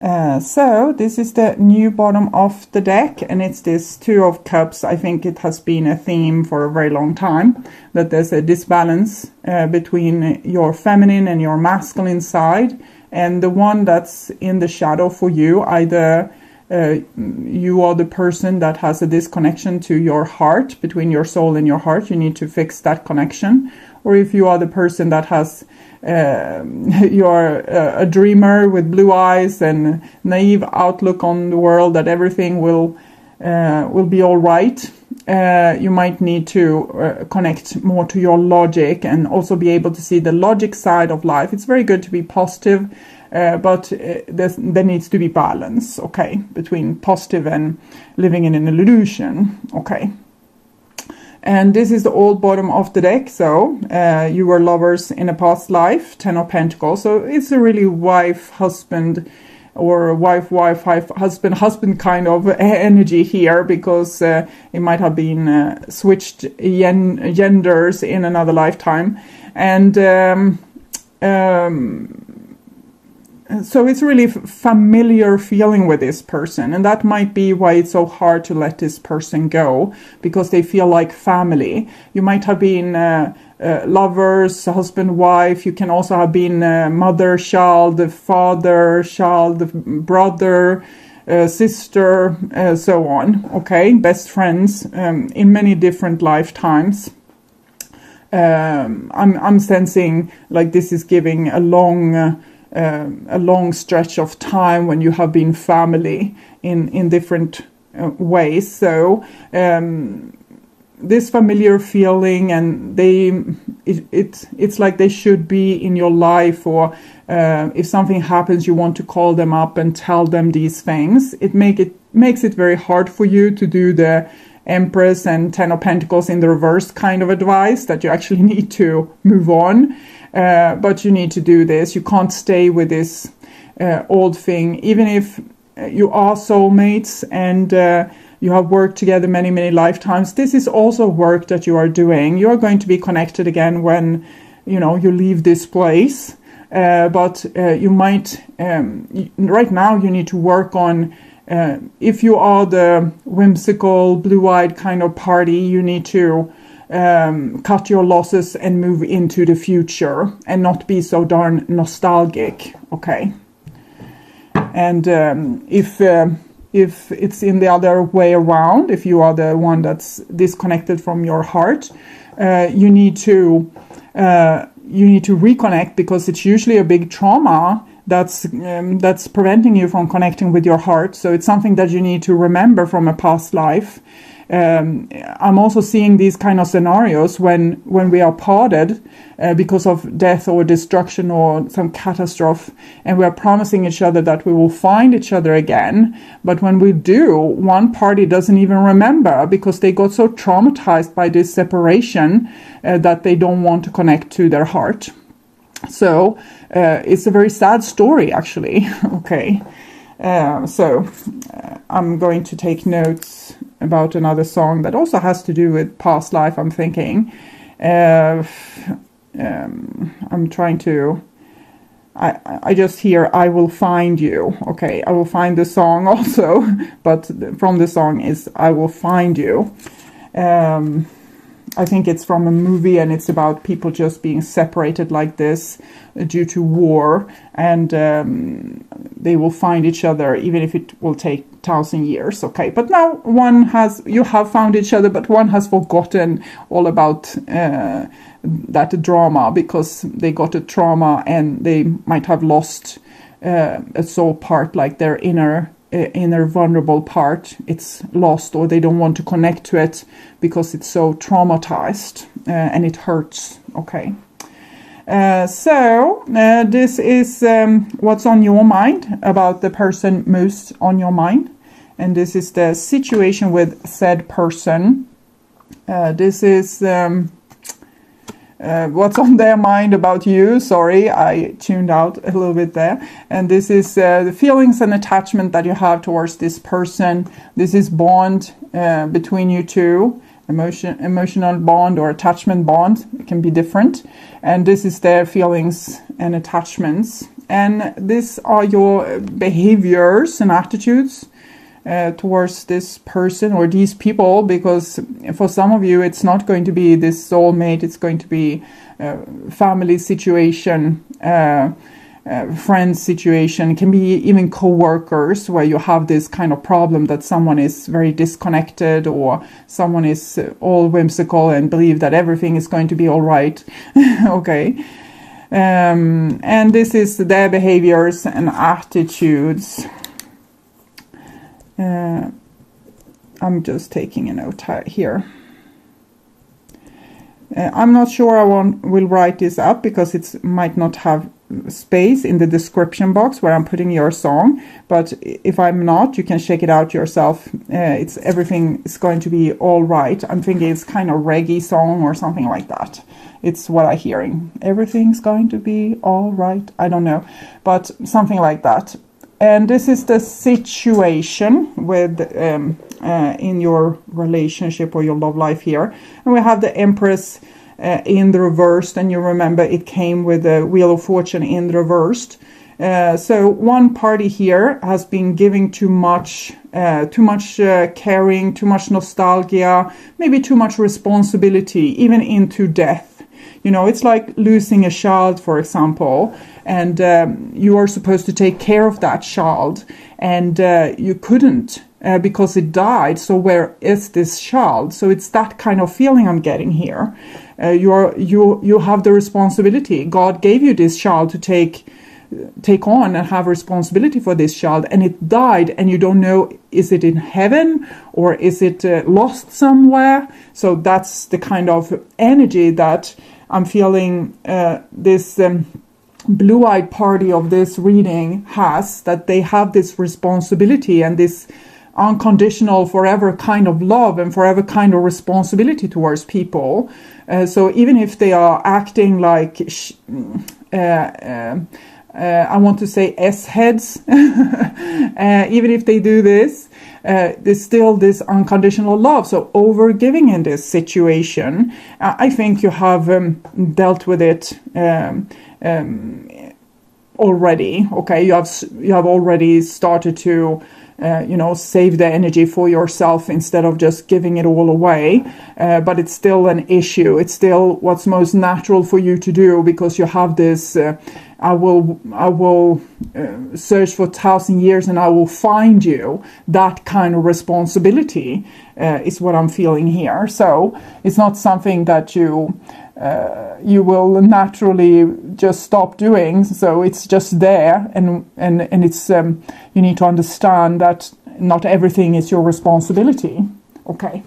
So this is the new bottom of the deck, and it's this Two of Cups. I think it has been a theme for a very long time, that there's a disbalance between your feminine and your masculine side, and the one that's in the shadow for you, either you are the person that has a disconnection to your heart, between your soul and your heart, you need to fix that connection. Or if you are the person that has you're a dreamer with blue eyes and naive outlook on the world, that everything will be all right, you might need to connect more to your logic and also be able to see the logic side of life. It's very good to be positive, but there needs to be balance, okay, between positive and living in an illusion, okay. And this is the old bottom of the deck. So you were lovers in a past life, Ten of Pentacles. So it's a really wife-husband or wife-husband kind of energy here, because it might have been switched genders in another lifetime. And so it's really familiar feeling with this person, and that might be why it's so hard to let this person go, because they feel like family. You might have been lovers, husband, wife. You can also have been mother, child, father, child, brother, sister, so on. Okay, best friends in many different lifetimes. I'm sensing like this is giving a long stretch of time when you have been family in different ways. So this familiar feeling, and it's like they should be in your life, or if something happens you want to call them up and tell them these things. It makes it very hard for you to do the Empress and Ten of Pentacles in the reverse kind of advice, that you actually need to move on. But you need to do this. You can't stay with this old thing, even if you are soulmates and you have worked together many, many lifetimes. This is also work that you are doing. You are going to be connected again when you leave this place. But you might right now you need to work on. If you are the whimsical, blue-eyed kind of party, you need to cut your losses and move into the future and not be so darn nostalgic, okay? And if it's in the other way around, if you are the one that's disconnected from your heart, you need to reconnect, because it's usually a big trauma that's preventing you from connecting with your heart. So it's something that you need to remember from a past life. I'm also seeing these kind of scenarios when we are parted because of death or destruction or some catastrophe, and we are promising each other that we will find each other again. But when we do, one party doesn't even remember, because they got so traumatized by this separation that they don't want to connect to their heart. So it's a very sad story, actually. Okay. So I'm going to take notes about another song that also has to do with past life, I'm thinking. I'm trying to... I just hear I Will Find You. Okay, I will find the song also, but from the song is I Will Find You. I think it's from a movie, and it's about people just being separated like this due to war, and they will find each other even if it will take 1,000 years. Okay, but now you have found each other, but one has forgotten all about that drama, because they got a trauma and they might have lost a soul part, like their inner vulnerable part. It's lost, or they don't want to connect to it because it's so traumatized and it hurts. Okay. So this is what's on your mind, about the person most on your mind. And this is the situation with said person. This is what's on their mind about you. Sorry, I tuned out a little bit there. And this is the feelings and attachment that you have towards this person. This is bond between you two. Emotional bond or attachment bond. It can be different. And this is their feelings and attachments. and these are your behaviors and attitudes towards this person or these people, because for some of you it's not going to be this soulmate, it's going to be family situation, friends situation, can be even co-workers, where you have this kind of problem that someone is very disconnected, or someone is all whimsical and believe that everything is going to be all right. Okay. And this is their behaviors and attitudes. I'm just taking a note here. I'm not sure I will write this up, because it might not have space in the description box where I'm putting your song, but if I'm not, you can check it out yourself. Everything is going to be all right. I'm thinking it's kind of reggae song or something like that. It's what I'm hearing. Everything's going to be all right. I don't know, but something like that. And this is the situation with in your relationship or your love life here. And we have the Empress in the reversed, and you remember it came with the Wheel of Fortune in the reversed. So one party here has been giving too much caring, too much nostalgia, maybe too much responsibility, even into death. You know, it's like losing a child, for example, and you are supposed to take care of that child, and you couldn't because it died. So where is this child? So it's that kind of feeling I'm getting here. You have the responsibility. God gave you this child to take on and have responsibility for this child, and it died, and you don't know, is it in heaven or is it lost somewhere? So that's the kind of energy that I'm feeling this blue-eyed party of this reading has, that they have this responsibility and this unconditional forever kind of love and forever kind of responsibility towards people. So even if they are acting like I want to say S-heads, even if they do this, there's still this unconditional love. So over-giving in this situation, I think you have dealt with it already. Okay, you have already started to save the energy for yourself instead of just giving it all away. But it's still an issue. It's still what's most natural for you to do, because you have this I will search for 1,000 years and I will find you. That kind of responsibility is what I'm feeling here. So it's not something that you will naturally just stop doing. So it's just there, and it's you need to understand that not everything is your responsibility. Okay.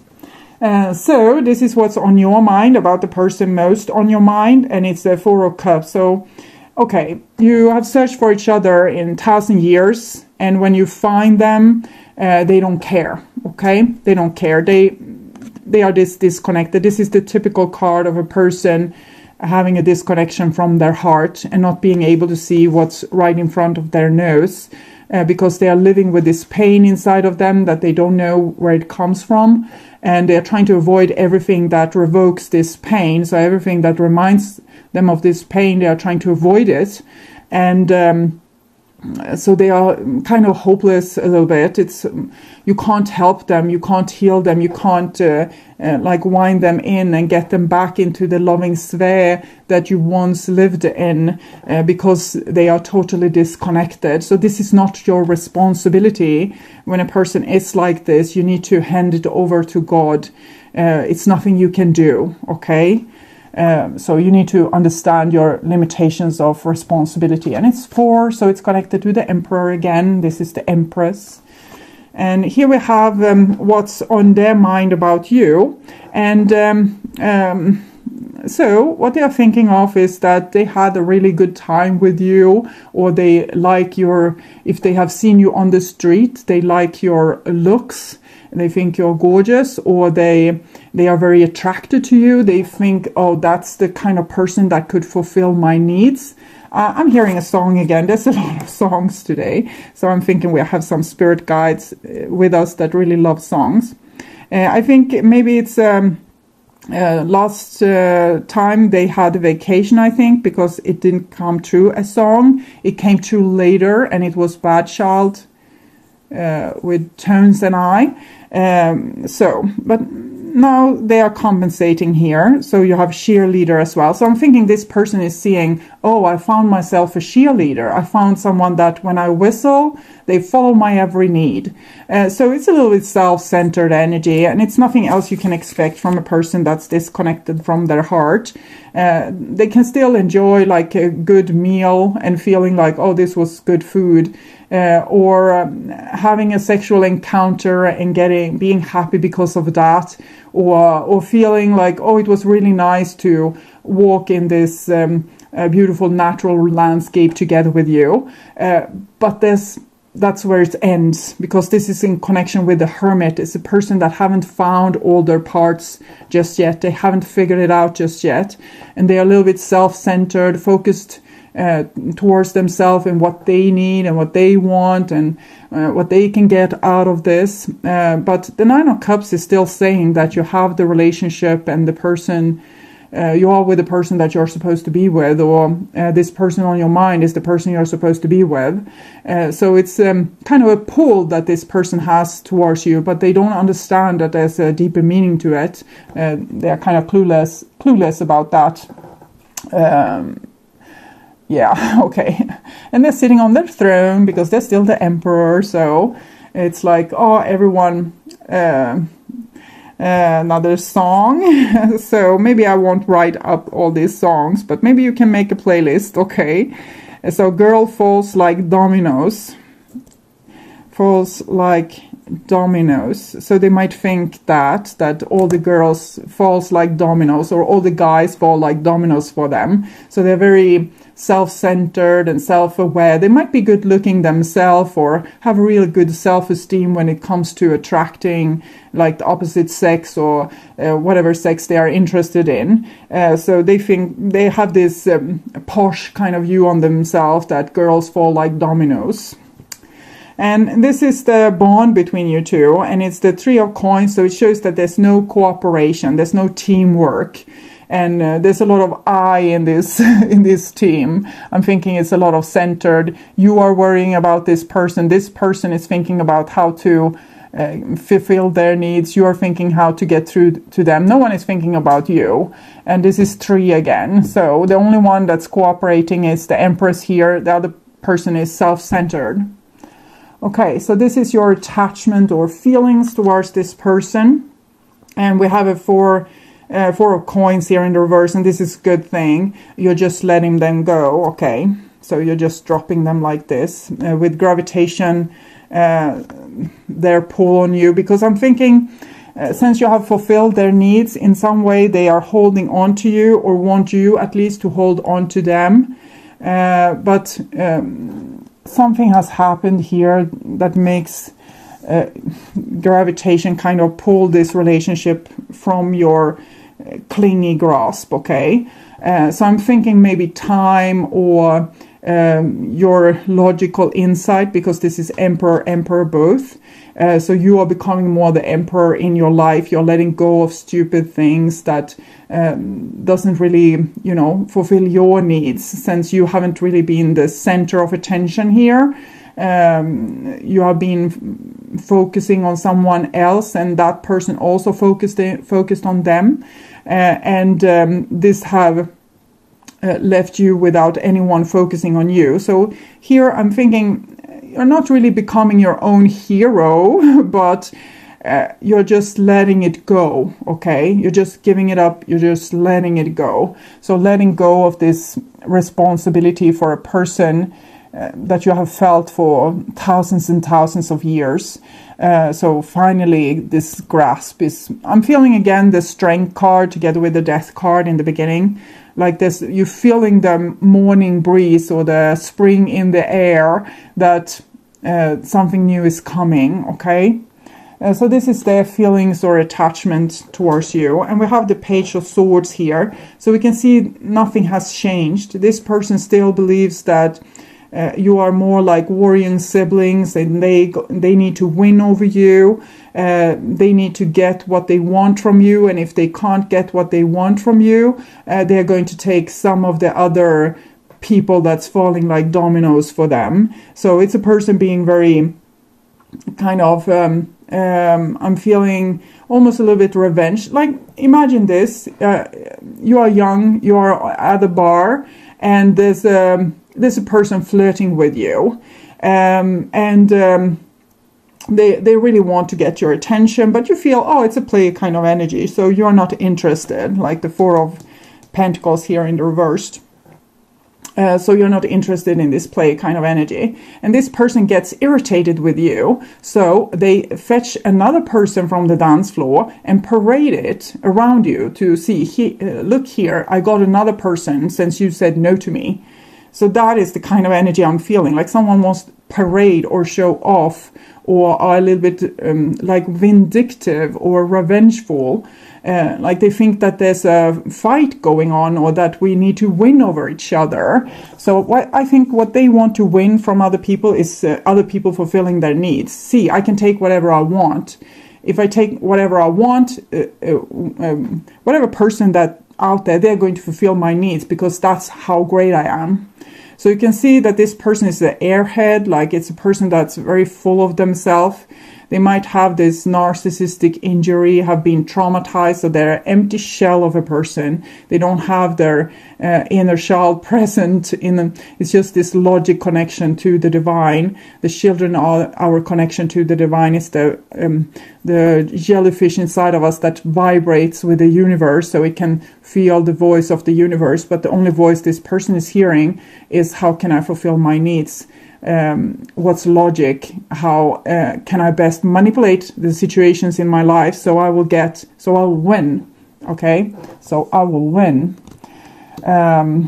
So this is what's on your mind, about the person most on your mind, and it's the Four of Cups. So okay, you have searched for each other in 1,000 years, and when you find them, they don't care. Okay, they don't care. They are disconnected. This is the typical card of a person having a disconnection from their heart and not being able to see what's right in front of their nose, because they are living with this pain inside of them that they don't know where it comes from, and they are trying to avoid everything that revokes this pain. So everything that reminds them of this pain, they are trying to avoid it, and so they are kind of hopeless a little bit. It's you can't help them, you can't heal them, you can't like wind them in and get them back into the loving sphere that you once lived in, because they are totally disconnected. So this is not your responsibility. When a person is like this, you need to hand it over to God. It's nothing you can do. Okay. So you need to understand your limitations of responsibility. And it's 4, so it's connected to the Emperor again. This is the Empress. And here we have what's on their mind about you. And so what they are thinking of is that they had a really good time with you, or they like if they have seen you on the street, they like your looks. They think you're gorgeous, or they are very attracted to you. They think, oh, that's the kind of person that could fulfill my needs. I'm hearing a song again. There's a lot of songs today. So I'm thinking we have some spirit guides with us that really love songs. I think maybe it's Last time they had a vacation, I think, because it didn't come true a song. It came true later, and it was Bad Child with Tones and I. But now they are compensating here. So you have cheerleader as well. So I'm thinking this person is seeing, oh, I found myself a cheerleader. I found someone that when I whistle, they follow my every need. So it's a little bit self-centered energy, and it's nothing else you can expect from a person that's disconnected from their heart. They can still enjoy like a good meal and feeling like, oh, this was good food. Or having a sexual encounter and being happy because of that, or feeling like, oh, it was really nice to walk in this beautiful natural landscape together with you. But that's where it ends, because this is in connection with the hermit. It's a person that haven't found all their parts just yet. They haven't figured it out just yet, and they're a little bit self-centered, focused towards themselves and what they need and what they want and what they can get out of this. But the Nine of Cups is still saying that you have the relationship and the person, you are with the person that you're supposed to be with, or this person on your mind is the person you're supposed to be with. So it's kind of a pull that this person has towards you, but they don't understand that there's a deeper meaning to it. They're kind of clueless about that. Yeah, okay. And they're sitting on their throne because they're still the emperor. So it's like, oh, everyone, another song. So maybe I won't write up all these songs, but maybe you can make a playlist, okay? So girl falls like dominoes. Falls like dominoes. So they might think that all the girls falls like dominoes, or all the guys fall like dominoes for them. So they're very self-centered and self-aware. They might be good looking themselves, or have a real good self-esteem when it comes to attracting like the opposite sex, or whatever sex they are interested in. So they think they have this posh kind of view on themselves, that girls fall like dominoes. And this is the bond between you two, and it's the Three of Coins, so it shows that there's no cooperation, there's no teamwork, and there's a lot of I in this in this team. I'm thinking it's a lot of centered. You are worrying about this person is thinking about how to fulfill their needs. You are thinking how to get through to them. No one is thinking about you. And this is 3 again. So the only one that's cooperating is the Empress here. The other person is self-centered. Okay, so this is your attachment or feelings towards this person. And we have a four of coins here in the reverse, and this is a good thing. You're just letting them go, okay? So you're just dropping them like this. With gravitation, their pull on you. Because I'm thinking, since you have fulfilled their needs, in some way they are holding on to you, or want you at least to hold on to them. But something has happened here that makes gravitation kind of pull this relationship from your clingy grasp, okay? So I'm thinking maybe time, or your logical insight, because this is emperor both. So you are becoming more the emperor in your life. You're letting go of stupid things that doesn't really, fulfill your needs, since you haven't really been the center of attention here. You have been focusing on someone else, and that person also focused on them, and this have left you without anyone focusing on you. So here I'm thinking you're not really becoming your own hero, but you're just letting it go, okay? You're just giving it up, you're just letting it go. So letting go of this responsibility for a person that you have felt for thousands and thousands of years. So finally this grasp is, I'm feeling again the Strength card together with the Death card in the beginning. Like this, you're feeling the morning breeze or the spring in the air, that something new is coming, okay? So this is their feelings or attachment towards you. And we have the Page of Swords here. So we can see nothing has changed. This person still believes that you are more like worrying siblings, and they need to win over you. They need to get what they want from you, and if they can't get what they want from you, they're going to take some of the other people that's falling like dominoes for them. So it's a person being very kind of I'm feeling almost a little bit revenge. Like, imagine this, you are young, you are at a bar, and there's a person flirting with you, and they really want to get your attention, but you feel, oh, it's a play kind of energy, so you're not interested, like the Four of Pentacles here in the reversed. So you're not interested in this play kind of energy. And this person gets irritated with you. So they fetch another person from the dance floor and parade it around you to see, look here, I got another person since you said no to me. So that is the kind of energy I'm feeling. Like someone wants to parade or show off, or are a little bit like vindictive or revengeful. Like they think that there's a fight going on, or that we need to win over each other. So I think what they want to win from other people is other people fulfilling their needs. See, I can take whatever I want. If I take whatever I want, whatever person that out there, they're going to fulfill my needs because that's how great I am. So you can see that this person is an airhead, like it's a person that's very full of themselves. They might have this narcissistic injury, have been traumatized, so they're an empty shell of a person. They don't have their inner child present in them. It's just this logic connection to the divine. The children are our connection to the divine. It's the jellyfish inside of us that vibrates with the universe, so it can feel the voice of the universe. But the only voice this person is hearing is, how can I fulfill my needs? What's logic? How can I best manipulate the situations in my life so I will win? Okay, so I will win. So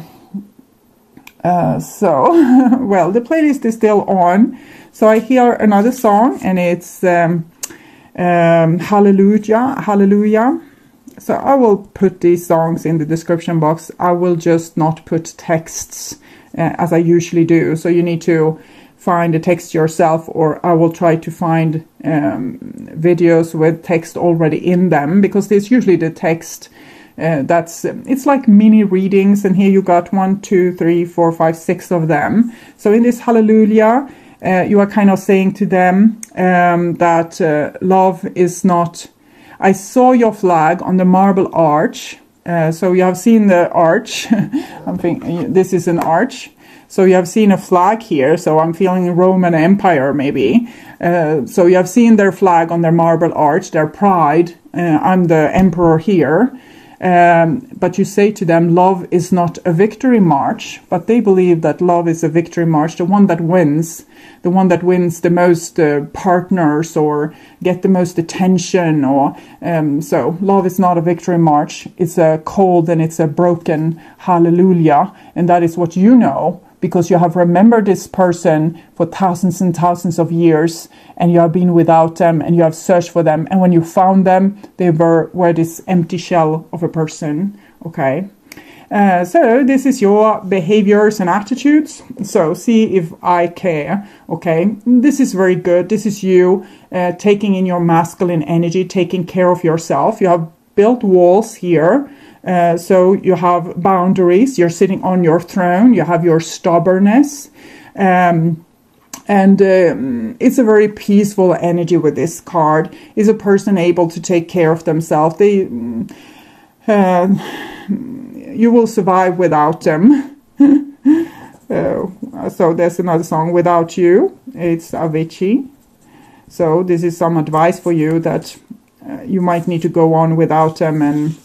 well, the playlist is still on. So I hear another song, and it's Hallelujah. So I will put these songs in the description box. I will just not put texts as I usually do. So you need to find the text yourself, or I will try to find videos with text already in them, because there's usually the text it's like mini readings, and here you got 1, 2, 3, 4, 5, 6 of them. So in this Hallelujah, you are kind of saying to them that love is not... I saw your flag on the marble arch. So you have seen the arch. I'm thinking this is an arch. So you have seen a flag here. So I'm feeling Roman Empire maybe. So you have seen their flag on their marble arch, their pride. I'm the emperor here. But you say to them, love is not a victory march. But they believe that love is a victory march, the one that wins. The one that wins the most partners, or get the most attention, or so love is not a victory march. It's a cold and it's a broken hallelujah, and that is what you know, because you have remembered this person for thousands and thousands of years, and you have been without them, and you have searched for them, and when you found them, they were this empty shell of a person. Okay. So this is your behaviors and attitudes. So see if I care. Okay, this is very good. This is you taking in your masculine energy, taking care of yourself. You have built walls here. So you have boundaries. You're sitting on your throne. You have your stubbornness. And it's a very peaceful energy with this card. Is a person able to take care of themselves? You will survive without them. So there's another song, Without You. It's Avicii. So this is some advice for you, that you might need to go on without them, and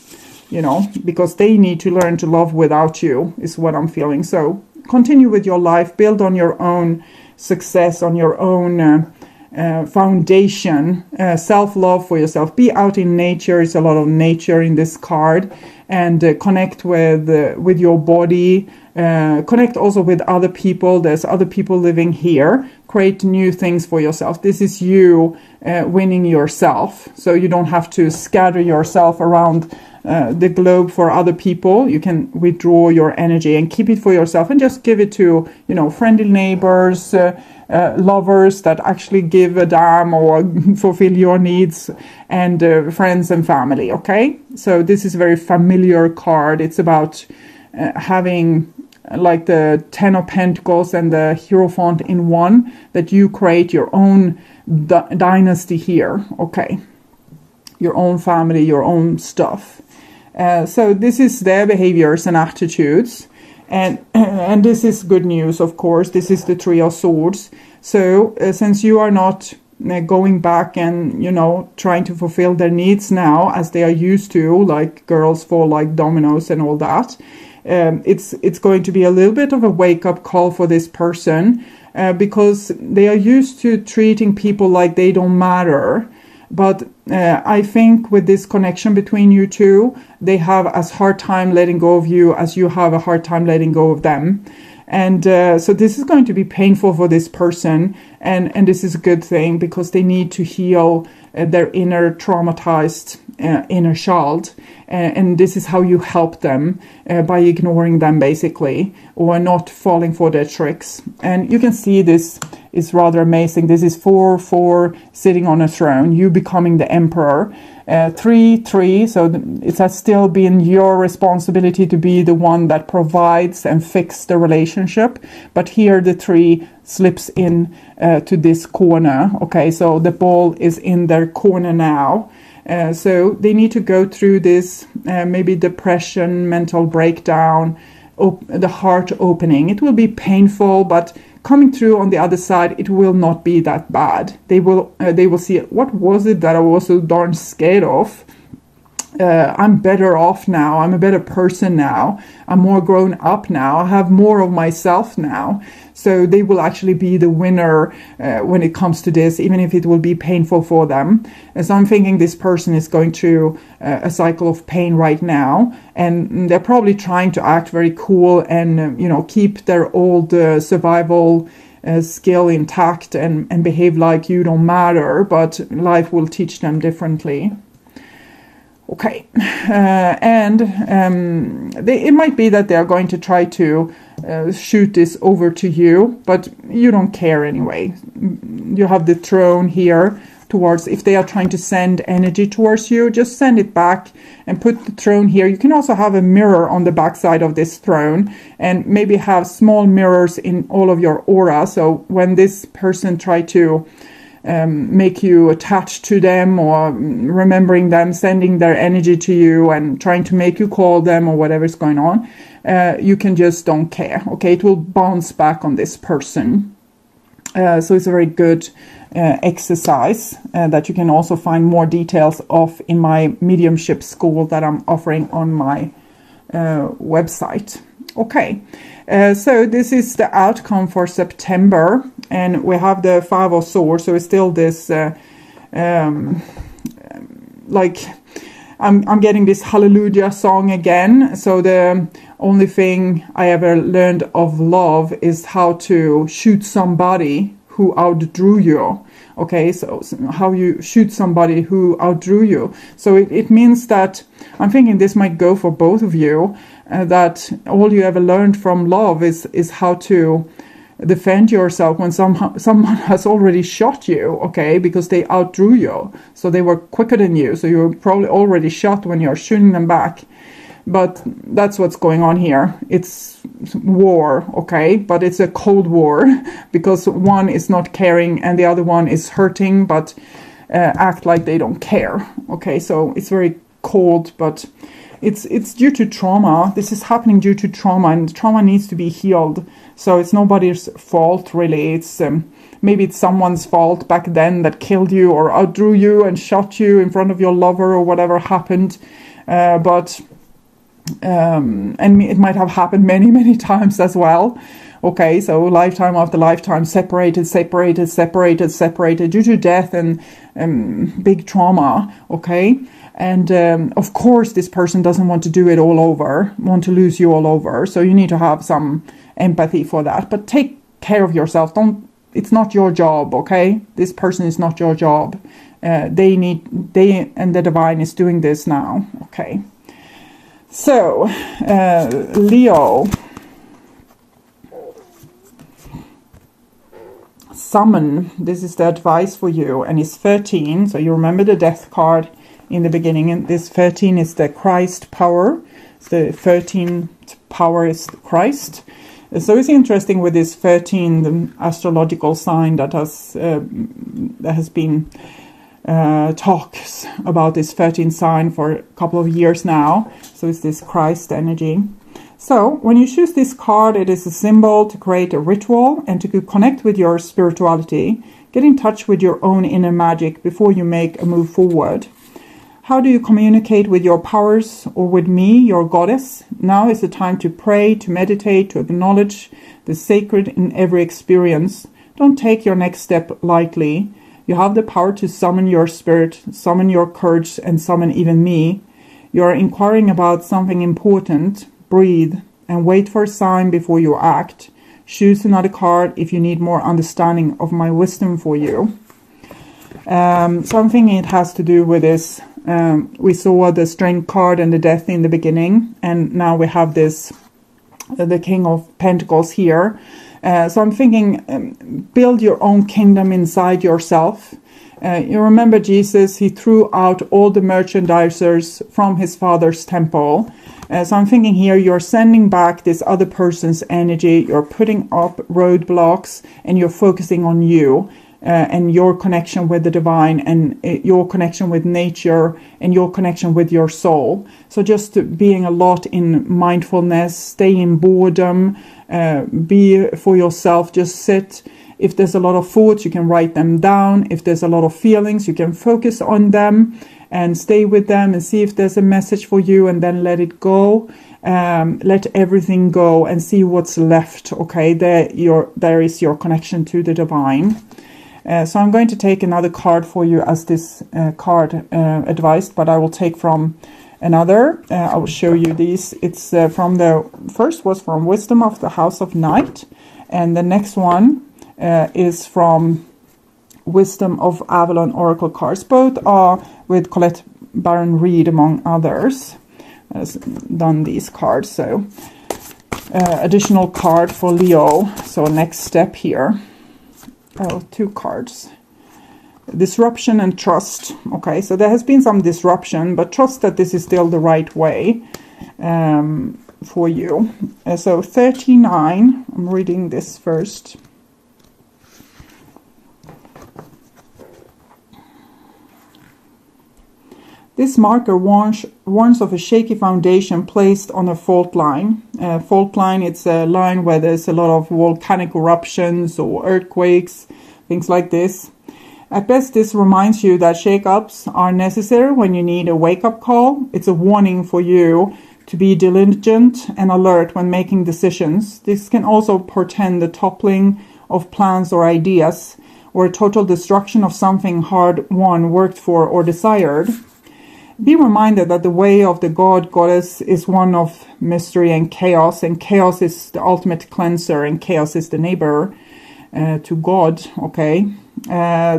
because they need to learn to love without you, is what I'm feeling. So continue with your life, build on your own success, on your own foundation, self-love for yourself. Be out in nature. It's a lot of nature in this card, and connect with your body. Connect also with other people. There's other people living here. Create new things for yourself. This is you winning yourself. So you don't have to scatter yourself around the globe for other people. You can withdraw your energy and keep it for yourself and just give it to, you know, friendly neighbors, lovers that actually give a damn or fulfill your needs, and friends and family. Okay, so this is a very familiar card. It's about having like the 10 of Pentacles and the Hierophant in one, that you create your own dynasty here. Okay, your own family, your own stuff. So this is their behaviors and attitudes, and this is good news, of course. This is the Three of Swords. So since you are not going back and, you know, trying to fulfill their needs now as they are used to, like girls fall like dominoes and all that, it's going to be a little bit of a wake-up call for this person, because they are used to treating people like they don't matter. But I think with this connection between you two, they have as hard time letting go of you as you have a hard time letting go of them. And so this is going to be painful for this person. And this is a good thing, because they need to heal their inner traumatized inner child. And this is how you help them, by ignoring them, basically, or not falling for their tricks. And you can see this is rather amazing. This is 4-4 sitting on a throne, you becoming the emperor. 3-3, so it has still been your responsibility to be the one that provides and fix the relationship. But here the 3 slips in to this corner. Okay, so the ball is in their corner now. So they need to go through this, maybe depression, mental breakdown, the heart opening. It will be painful, but coming through on the other side, it will not be that bad. They will see, what was it that I was so darn scared of? I'm better off now. I'm a better person now. I'm more grown up now. I have more of myself now. So they will actually be the winner when it comes to this, even if it will be painful for them. And so I'm thinking this person is going through a cycle of pain right now, and they're probably trying to act very cool and keep their old survival skill intact and behave like you don't matter, but life will teach them differently. Okay, it might be that they are going to try to shoot this over to you, but you don't care anyway. You have the throne here towards, if they are trying to send energy towards you, just send it back and put the throne here. You can also have a mirror on the back side of this throne, and maybe have small mirrors in all of your aura. So when this person try to make you attached to them, or remembering them, sending their energy to you and trying to make you call them, or whatever is going on, you can just don't care. Okay, it will bounce back on this person. So it's a very good exercise that you can also find more details of in my mediumship school that I'm offering on my website. Okay, so this is the outcome for September, and we have the Five of Swords, so it's still this like I'm getting this hallelujah song again. So the only thing I ever learned of love is how to shoot somebody who outdrew you. Okay, so how you shoot somebody who outdrew you. So it means that I'm thinking this might go for both of you, that all you ever learned from love is how to defend yourself when someone has already shot you, okay, because they outdrew you. So they were quicker than you, so you're probably already shot when you're shooting them back. But that's what's going on here. It's war, okay, but it's a cold war, because one is not caring and the other one is hurting, but act like they don't care. Okay, so it's very cold, but it's due to trauma. This is happening due to trauma, and trauma needs to be healed. So it's nobody's fault, really. It's maybe it's someone's fault back then that killed you or outdrew you and shot you in front of your lover, or whatever happened. And it might have happened many times as well. Okay, so lifetime after lifetime, separated due to death and big trauma. Okay, and of course this person doesn't want to do it all over, want to lose you all over. So you need to have some empathy for that. But take care of yourself. It's not your job. Okay, this person is not your job. They and the divine is doing this now. Okay. So, Leo. Summon. This is the advice for you. And it's 13. So you remember the death card in the beginning. And this 13 is the Christ power. The 13th power is Christ. So it's interesting with this 13, the astrological sign that has been talks about this 13 sign for a couple of years now. So it's this Christ energy. So when you choose this card, it is a symbol to create a ritual and to connect with your spirituality. Get in touch with your own inner magic before you make a move forward. How do you communicate with your powers or with me, your goddess? Now is the time to pray, to meditate, to acknowledge the sacred in every experience. Don't take your next step lightly. You have the power to summon your spirit, summon your courage, and summon even me. You are inquiring about something important. Breathe and wait for a sign before you act. Choose another card if you need more understanding of my wisdom for you. Something it has to do with this. We saw the strength card and the death in the beginning, and now we have this, the King of Pentacles here. So I'm thinking, build your own kingdom inside yourself. You remember Jesus, he threw out all the merchandisers from his father's temple. So I'm thinking here, you're sending back this other person's energy, you're putting up roadblocks, and you're focusing on you and your connection with the divine, and your connection with nature, and your connection with your soul. So just being a lot in mindfulness, stay in boredom, be for yourself, just sit. If there's a lot of thoughts, you can write them down. If there's a lot of feelings, you can focus on them and stay with them and see if there's a message for you, and then let it go. Let everything go and see what's left. Okay, there is your connection to the divine. So I'm going to take another card for you as this card advised, but I will take from another. I will show you these. It's from the first was from Wisdom of the House of Night, and the next one is from Wisdom of Avalon Oracle cards. Both are with Colette Baron Reed, among others, has done these cards. So additional card for Leo. So next step here. Oh, 2 cards. Disruption and trust. Okay, so there has been some disruption, but trust that this is still the right way for you. So 39, I'm reading this first. This marker warns of a shaky foundation placed on a fault line. Fault line, it's a line where there's a lot of volcanic eruptions or earthquakes, things like this. At best, this reminds you that shake-ups are necessary when you need a wake-up call. It's a warning for you to be diligent and alert when making decisions. This can also portend the toppling of plans or ideas, or a total destruction of something hard-won, worked for, or desired. Be reminded that the way of the goddess is one of mystery and chaos is the ultimate cleanser, and chaos is the neighbor to God. Okay,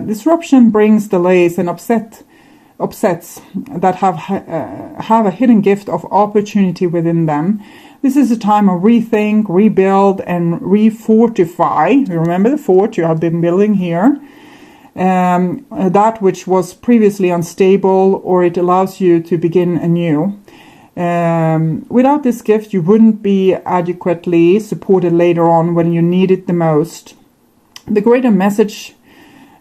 disruption brings delays and upsets that have a hidden gift of opportunity within them. This is a time of rethink, rebuild, and refortify. You remember the fort you have been building here. That which was previously unstable, or it allows you to begin anew. Without this gift, you wouldn't be adequately supported later on when you need it the most. The greater message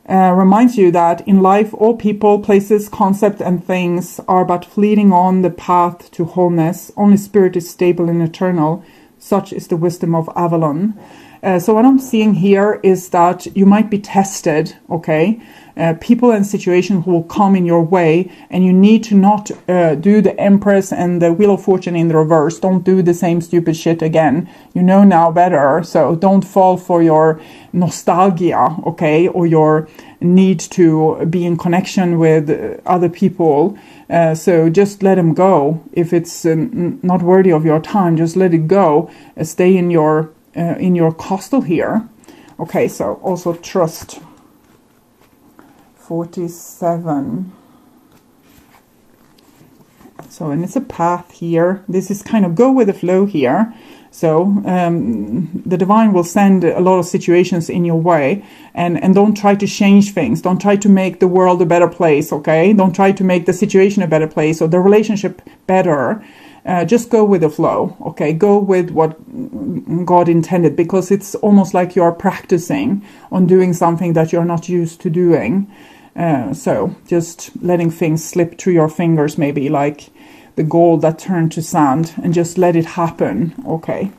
reminds you that in life, all people, places, concepts, and things are but fleeting on the path to wholeness. Only spirit is stable and eternal. Such is the wisdom of Avalon. So what I'm seeing here is that you might be tested, okay? People and situations will come in your way, and you need to not do the Empress and the Wheel of Fortune in the reverse. Don't do the same stupid shit again. You know now better, so don't fall for your nostalgia, okay? Or your need to be in connection with other people. So just let them go. If it's not worthy of your time, just let it go. Stay in your castle here. Okay, so also trust. 47. So So, and it's a path here. This is kind of go with the flow here. So the divine will send a lot of situations in your way, and don't try to change things. Don't try to make the world a better place, okay? Don't try to make the situation a better place or the relationship better. Just go with the flow, okay? Go with what God intended, because it's almost like you're practicing on doing something that you're not used to doing. So just letting things slip through your fingers, maybe like the gold that turned to sand, and just let it happen, okay?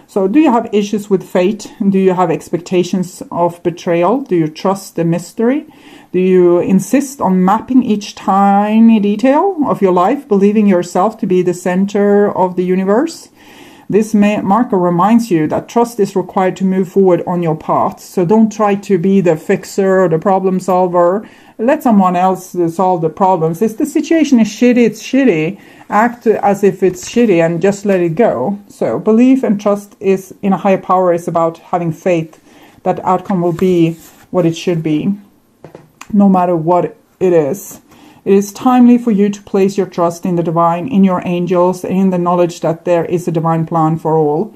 So do you have issues with fate? Do you have expectations of betrayal? Do you trust the mystery? Do you insist on mapping each tiny detail of your life, believing yourself to be the center of the universe? This marker reminds you that trust is required to move forward on your path. So don't try to be the fixer or the problem solver. Let someone else solve the problems. If the situation is shitty, it's shitty. Act as if it's shitty and just let it go. So belief and trust is in a higher power is about having faith that the outcome will be what it should be, no matter what it is. It is timely for you to place your trust in the divine, in your angels, and in the knowledge that there is a divine plan for all.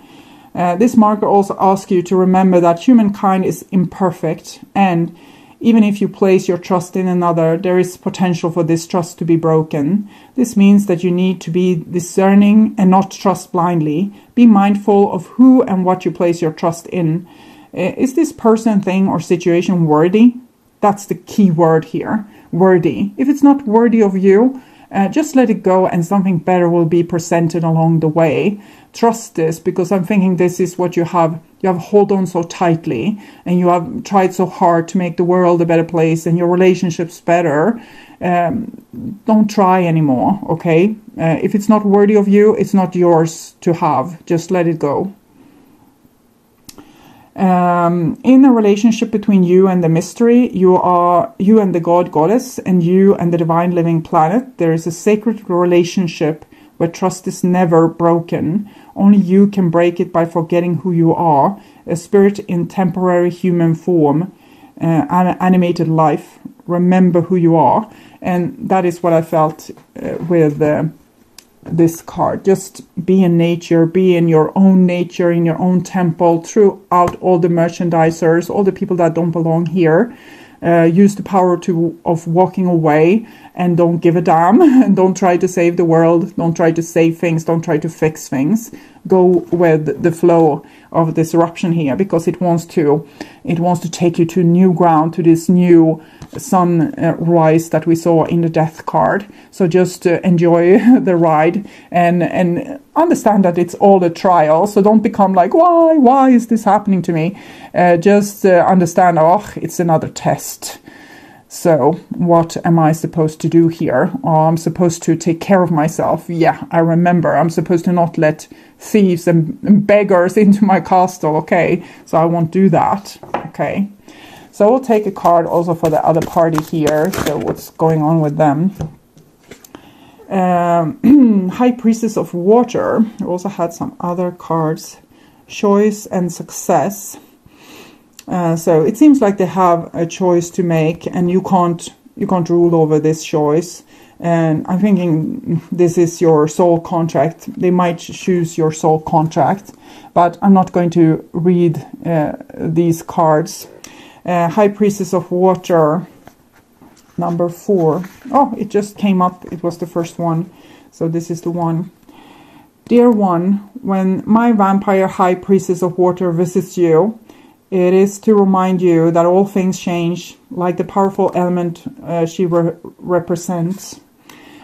This marker also asks you to remember that humankind is imperfect, and even if you place your trust in another, there is potential for this trust to be broken. This means that you need to be discerning and not trust blindly. Be mindful of who and what you place your trust in. Is this person, thing, or situation worthy? That's the key word here. Worthy. If it's not worthy of you, just let it go, and something better will be presented along the way. Trust this, because I'm thinking this is what you have hold on so tightly, and you have tried so hard to make the world a better place and your relationships better. Don't try anymore, okay? If it's not worthy of you, it's not yours to have. Just let it go. In a relationship between you and the mystery, you and the goddess, and you and the divine living planet, there is a sacred relationship where trust is never broken. Only you can break it by forgetting who you are, a spirit in temporary human form, animated life. Remember who you are. And that is what I felt with this card. Just be in nature, be in your own nature, in your own temple, throughout all the merchandisers, all the people that don't belong here. Use the power of walking away, and don't give a damn, and don't try to save the world, don't try to save things, don't try to fix things. Go with the flow of this eruption here, because it wants to take you to new ground, to this new sunrise that we saw in the death card. So just enjoy the ride, and understand that it's all a trial. So don't become like, why is this happening to me? Just understand, it's another test. So what am I supposed to do here? I'm supposed to take care of myself. Yeah, I remember. I'm supposed to not let thieves and beggars into my castle. Okay, so I won't do that. Okay, so we'll take a card also for the other party here. So what's going on with them? High Priestess of Water. We also had some other cards. Choice and Success. So it seems like they have a choice to make, and you can't rule over this choice. And I'm thinking this is your soul contract. They might choose your soul contract, but I'm not going to read these cards. High Priestess of Water, number 4. Oh, it just came up. It was the first one. So this is the one. Dear one, when my vampire High Priestess of Water visits you, it is to remind you that all things change, like the powerful element she represents.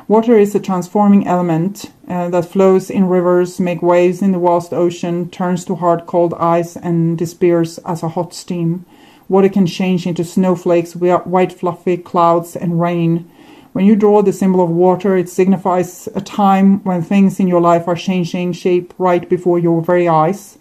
Water is a transforming element that flows in rivers, makes waves in the vast ocean, turns to hard cold ice, and disappears as a hot steam. Water can change into snowflakes, white fluffy clouds, and rain. When you draw the symbol of water, it signifies a time when things in your life are changing shape right before your very eyes.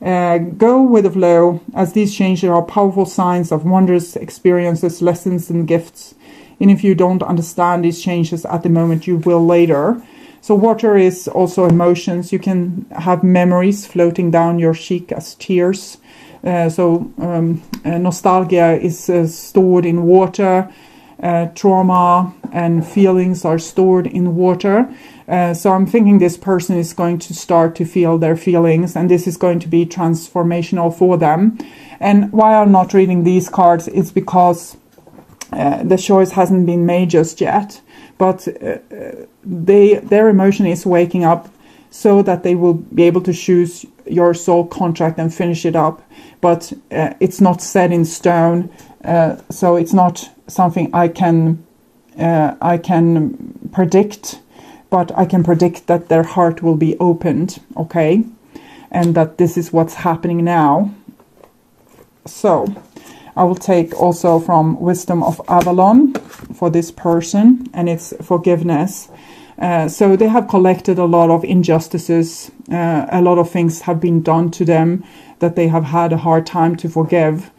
Go with the flow, as these changes are powerful signs of wondrous experiences, lessons, and gifts. And if you don't understand these changes at the moment, you will later. So water is also emotions. You can have memories floating down your cheek as tears. Nostalgia is stored in water. Trauma and feelings are stored in water. So I'm thinking this person is going to start to feel their feelings, and this is going to be transformational for them. And why I'm not reading these cards is because the choice hasn't been made just yet, but their emotion is waking up so that they will be able to choose your soul contract and finish it up. But it's not set in stone, so it's not something I can predict, but I can predict that their heart will be opened, okay? And that this is what's happening now. So I will take also from Wisdom of Avalon for this person, and it's forgiveness. So they have collected a lot of injustices. A lot of things have been done to them that they have had a hard time to forgive.